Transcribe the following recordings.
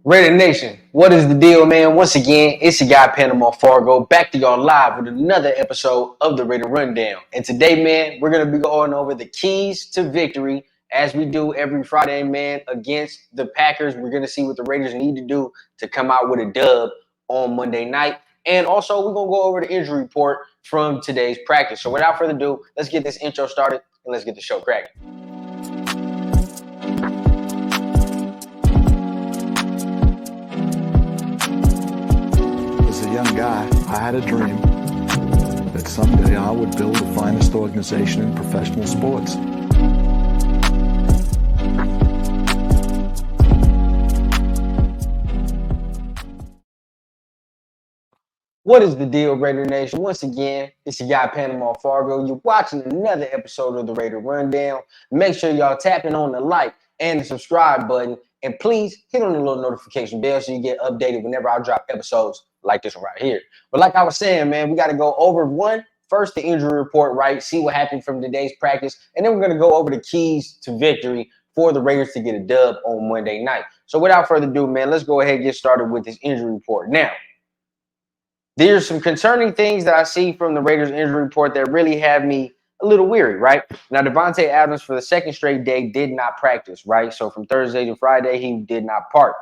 Raider Nation, what is the deal, man? Once again, it's your guy Panama Fargo back to y'all live with another episode of the Raider Rundown. And today, man, we're going to be going over the keys to victory as we do every Friday, man, against the Packers. We're going to see what the Raiders need to do to come out with a dub on Monday night. And also, we're going to go over the injury report from today's practice. So without further ado, let's get this intro started and let's get the show cracking. Young guy, I had a dream that someday I would build the finest organization in professional sports. What is the deal, Raider Nation? Once again, it's your guy Panama Fargo. You're watching another episode of the Raider Rundown. Make sure y'all tapping on the like and the subscribe button. And please hit on the little notification bell so you get updated whenever I drop episodes like this one right here. But like I was saying, man, we got to go over first the injury report, right? See what happened from today's practice. And then we're going to go over the keys to victory for the Raiders to get a dub on Monday night. So without further ado, man, let's go ahead and get started with this injury report. Now, there's some concerning things that I see from the Raiders injury report that really have me a little weary, right? Now, Devontae Adams for the second straight day did not practice, right? So from Thursday to Friday, he did not part.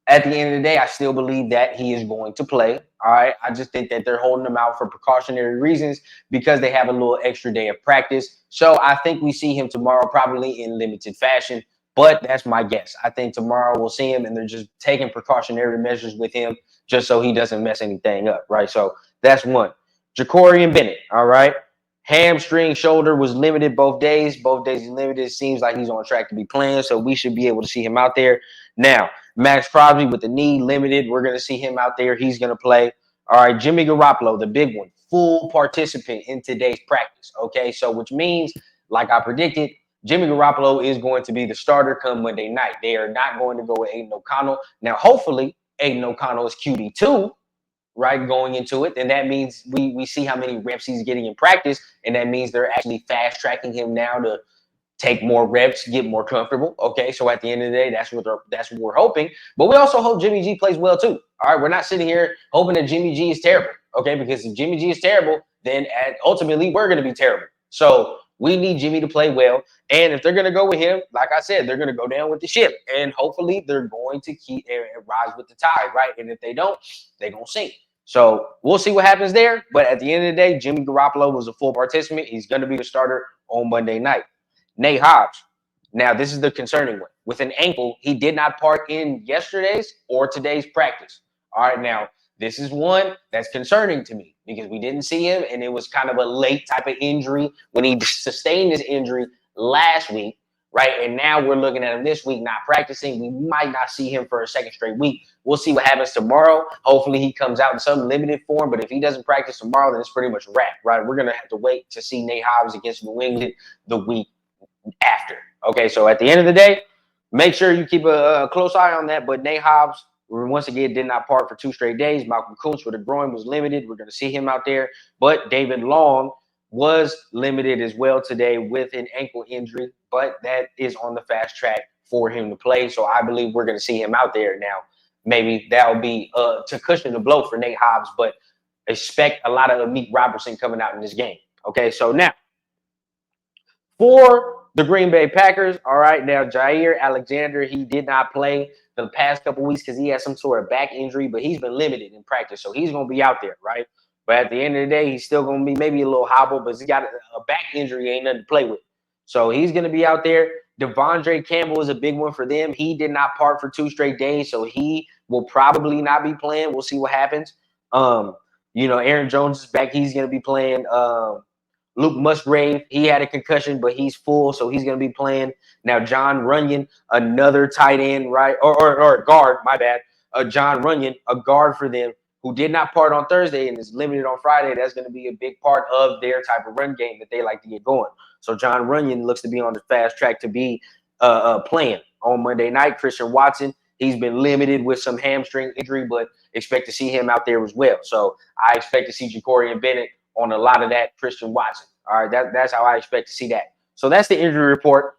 At the end of the day, I still believe that he is going to play, all right? I just think that they're holding him out for precautionary reasons because they have a little extra day of practice. So I think we see him tomorrow probably in limited fashion, but that's my guess. I think tomorrow we'll see him and they're just taking precautionary measures with him just so he doesn't mess anything up, right? So that's one. Jacorian Bennett, all right? Hamstring shoulder was limited both days. Both days he's limited. It seems like he's on track to be playing, so we should be able to see him out there. Now, Max Crosby with the knee limited. We're going to see him out there. He's going to play. All right, Jimmy Garoppolo, the big one, full participant in today's practice, okay? So which means, like I predicted, Jimmy Garoppolo is going to be the starter come Monday night. They are not going to go with Aiden O'Connell. Now, hopefully, Aiden O'Connell is QB2, right, going into it. And that means we see how many reps he's getting in practice, and that means they're actually fast-tracking him now to take more reps, get more comfortable. Okay, so at the end of the day, that's what we're hoping. But we also hope Jimmy G plays well too. All right, we're not sitting here hoping that Jimmy G is terrible. Okay, because if Jimmy G is terrible, then ultimately we're going to be terrible. So we need Jimmy to play well. And if they're going to go with him, like I said, they're going to go down with the ship. And hopefully they're going to keep and rise with the tide, right? And if they don't, they're going to sink. So we'll see what happens there. But at the end of the day, Jimmy Garoppolo was a full participant. He's going to be the starter on Monday night. Nate Hobbs. Now, this is the concerning one. With an ankle, he did not part in yesterday's or today's practice. All right, now, this is one that's concerning to me because we didn't see him, and it was kind of a late type of injury when he sustained his injury last week, right? And now we're looking at him this week not practicing. We might not see him for a second straight week. We'll see what happens tomorrow. Hopefully he comes out in some limited form, but if he doesn't practice tomorrow, then it's pretty much a wrap, right? We're going to have to wait to see Nate Hobbs against New England the week after. Okay, so at the end of the day, make sure you keep a close eye on that. But Nate Hobbs, once again, did not part for 2 straight days. Malcolm Kuntz with a groin was limited. We're going to see him out there. But David Long was limited as well today with an ankle injury. But that is on the fast track for him to play. So I believe we're going to see him out there now. Maybe that'll be to cushion the blow for Nate Hobbs. But expect a lot of Amik Robertson coming out in this game. Okay, so now for the Green Bay Packers, all right, now Jair Alexander, he did not play the past couple weeks because he had some sort of back injury, but he's been limited in practice, so he's going to be out there, right? But at the end of the day, he's still going to be maybe a little hobble, but he's got a back injury, ain't nothing to play with. So he's going to be out there. Devondre Campbell is a big one for them. He did not part for 2 straight days, so he will probably not be playing. We'll see what happens. Aaron Jones is back. He's going to be playing. Luke Musgrave, he had a concussion, but he's full, so he's going to be playing. Now, John Runyon, another tight end, right? Or guard, my bad. John Runyon, a guard for them, who did not part on Thursday and is limited on Friday. That's going to be a big part of their type of run game that they like to get going. So John Runyon looks to be on the fast track to be playing on Monday night. Christian Watson, he's been limited with some hamstring injury, but expect to see him out there as well. So I expect to see Jacorian Bennett on a lot of that Christian Watson. All right, that's how I expect to see that. So that's the injury report.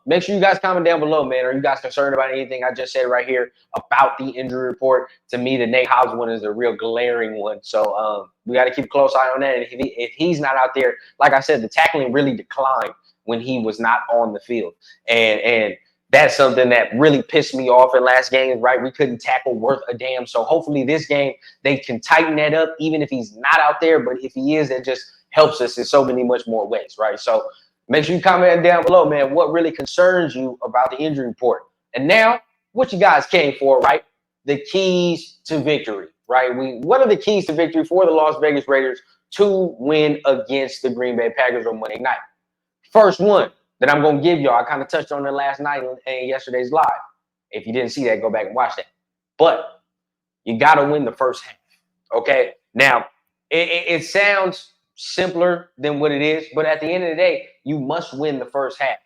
Make sure you guys comment down below, man. Are you guys concerned about anything I just said right here about the injury report? To me, the Nate Hobbs one is a real glaring one. So we got to keep a close eye on that. And if he's not out there, like I said, the tackling really declined when he was not on the field. And that's something that really pissed me off in last game, right? We couldn't tackle worth a damn. So hopefully this game, they can tighten that up, even if he's not out there. But if he is, that just helps us in so many much more ways, right? So make sure you comment down below, man, what really concerns you about the injury report. And now, what you guys came for, right? The keys to victory, right? What are the keys to victory for the Las Vegas Raiders to win against the Green Bay Packers on Monday night? First one that I'm going to give y'all, I kind of touched on it last night and yesterday's live. If you didn't see that, go back and watch that. But you got to win the first half, okay? Now, it sounds simpler than what it is, but at the end of the day, you must win the first half.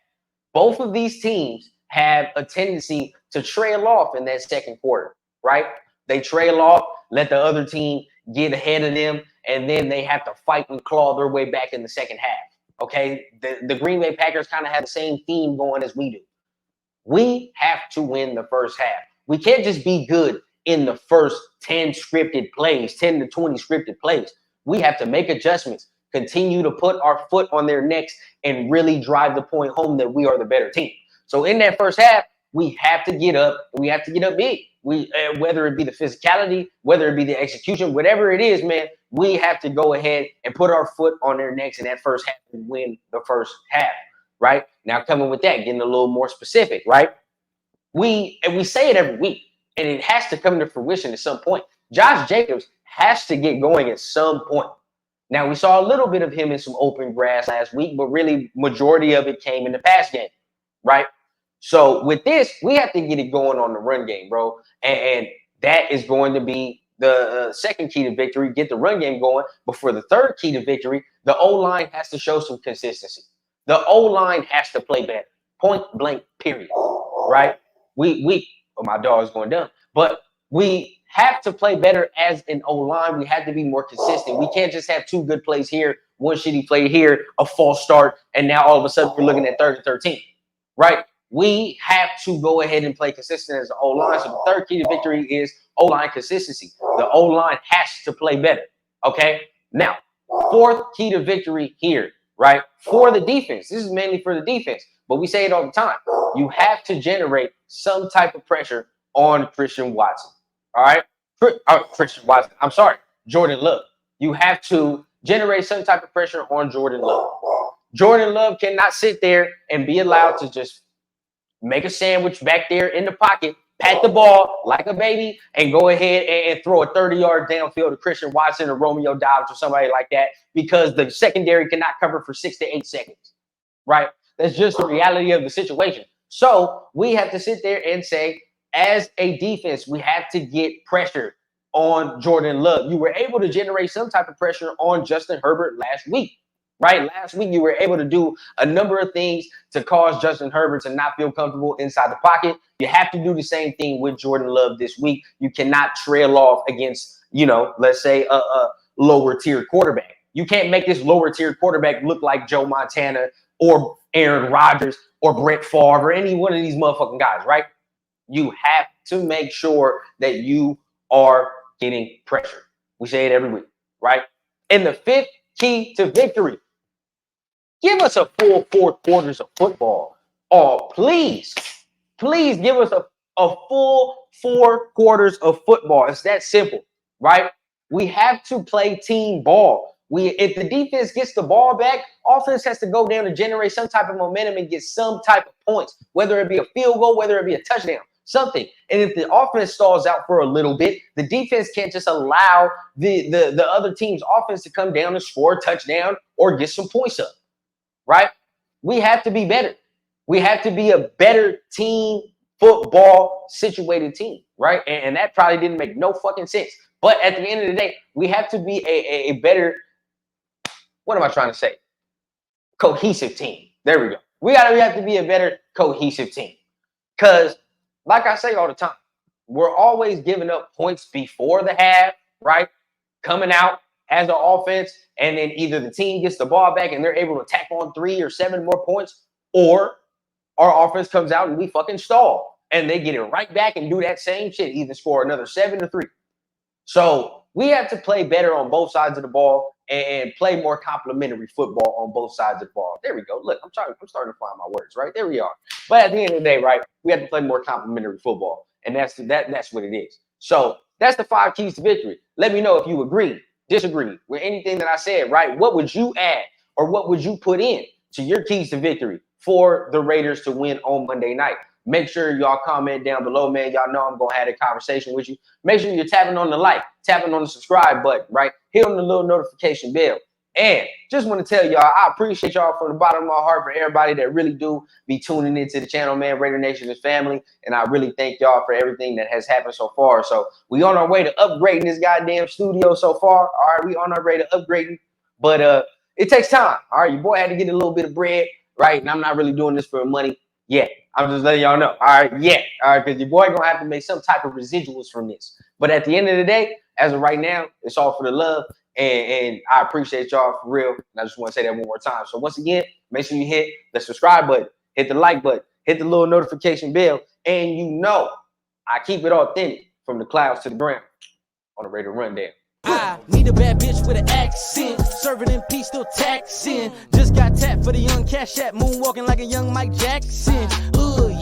Both of these teams have a tendency to trail off in that second quarter, right? They trail off, let the other team get ahead of them, and then they have to fight and claw their way back in the second half. Okay, the Green Bay Packers kind of have the same theme going as we do. We have to win the first half. We can't just be good in the first 10 scripted plays, 10 to 20 scripted plays. We have to make adjustments, continue to put our foot on their necks, and really drive the point home that we are the better team. So in that first half, we have to get up. We have to get up big. Whether it be the physicality, whether it be the execution, whatever it is, man, we have to go ahead and put our foot on their necks in that first half and win the first half, right? Now, coming with that, getting a little more specific, right? We say it every week, and it has to come to fruition at some point. Josh Jacobs has to get going at some point. Now, we saw a little bit of him in some open grass last week, but really majority of it came in the pass game, right? So with this, we have to get it going on the run game, bro. And that is going to be the second key to victory, get the run game going. But for the third key to victory, the O-line has to show some consistency. The O-line has to play better, point blank, period, right? My dog's going dumb, but we have to play better as an O-line. We have to be more consistent. We can't just have two good plays here, one shitty play here, a false start, and now all of a sudden we're looking at 3rd and 13, right? We have to go ahead and play consistent as an O-line. So the third key to victory is O-line consistency. The O-line has to play better, okay? Now, fourth key to victory here, right? For the defense. This is mainly for the defense, but we say it all the time. You have to generate some type of pressure on Christian Watson, all right? Christian Watson, I'm sorry, Jordan Love. You have to generate some type of pressure on Jordan Love. Jordan Love cannot sit there and be allowed to just make a sandwich back there in the pocket, pat the ball like a baby, and go ahead and throw a 30-yard downfield to Christian Watson or Romeo Dobbs or somebody like that because the secondary cannot cover for 6 to 8 seconds, right? That's just the reality of the situation. So we have to sit there and say, as a defense, we have to get pressure on Jordan Love. You were able to generate some type of pressure on Justin Herbert last week, right? Last week, you were able to do a number of things to cause Justin Herbert to not feel comfortable inside the pocket. You have to do the same thing with Jordan Love this week. You cannot trail off against, let's say a lower tier quarterback. You can't make this lower tier quarterback look like Joe Montana or Aaron Rodgers or Brett Favre or any one of these motherfucking guys, right? You have to make sure that you are getting pressure. We say it every week, right? And the fifth key to victory, give us a full 4 quarters of football. Oh, please give us a full 4 quarters of football. It's that simple, right? We have to play team ball. If the defense gets the ball back, offense has to go down to generate some type of momentum and get some type of points, whether it be a field goal, whether it be a touchdown, something. And if the offense stalls out for a little bit, the defense can't just allow the other team's offense to come down and score a touchdown or get some points up, right? We have to be better. We have to be a better team, football situated team, right? And that probably didn't make no fucking sense. But at the end of the day, we have to be a better, what am I trying to say? Cohesive team. There we go. We have to be a better cohesive team. Because, like I say all the time, we're always giving up points before the half, right? Coming out as an offense, and then either the team gets the ball back and they're able to tack on 3 or 7 more points, or our offense comes out and we fucking stall. And they get it right back and do that same shit, either score another 7-3. So we have to play better on both sides of the ball and play more complementary football on both sides of the ball. There we go. Look, I'm starting to find my words, right? There we are. But at the end of the day, right, we have to play more complementary football. And that's what it is. So that's the 5 keys to victory. Let me know if you agree, disagree with anything that I said, right? What would you add or what would you put in to your keys to victory for the Raiders to win on Monday night? Make sure y'all comment down below, man. Y'all know I'm going to have a conversation with you. Make sure you're tapping on the like, tapping on the subscribe button, right? Hit on the little notification bell. And just want to tell y'all, I appreciate y'all from the bottom of my heart for everybody that really do be tuning into the channel, man. Raider Nation is family. And I really thank y'all for everything that has happened so far. So we on our way to upgrading this goddamn studio so far. All right, we on our way to upgrading. But it takes time. All right, your boy had to get a little bit of bread, right? And I'm not really doing this for money yet. I'm just letting y'all know. All right, yeah. All right, because your boy gonna have to make some type of residuals from this. But at the end of the day, as of right now, it's all for the love. And I appreciate y'all for real. And I just want to say that one more time. So once again, make sure you hit the subscribe button, hit the like button, hit the little notification bell. And you know, I keep it authentic from the clouds to the ground on the Raider Rundown. I need a bad bitch with an accent, serving in peace, still taxing. Just got tapped for the young cash app, moonwalking like a young Mike Jackson.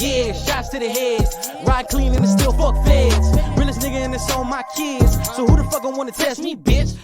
Yeah, shots to the head, ride clean and still fuck feds. Realest nigga and it's on my kids, so who the fuck gon' wanna test me, bitch?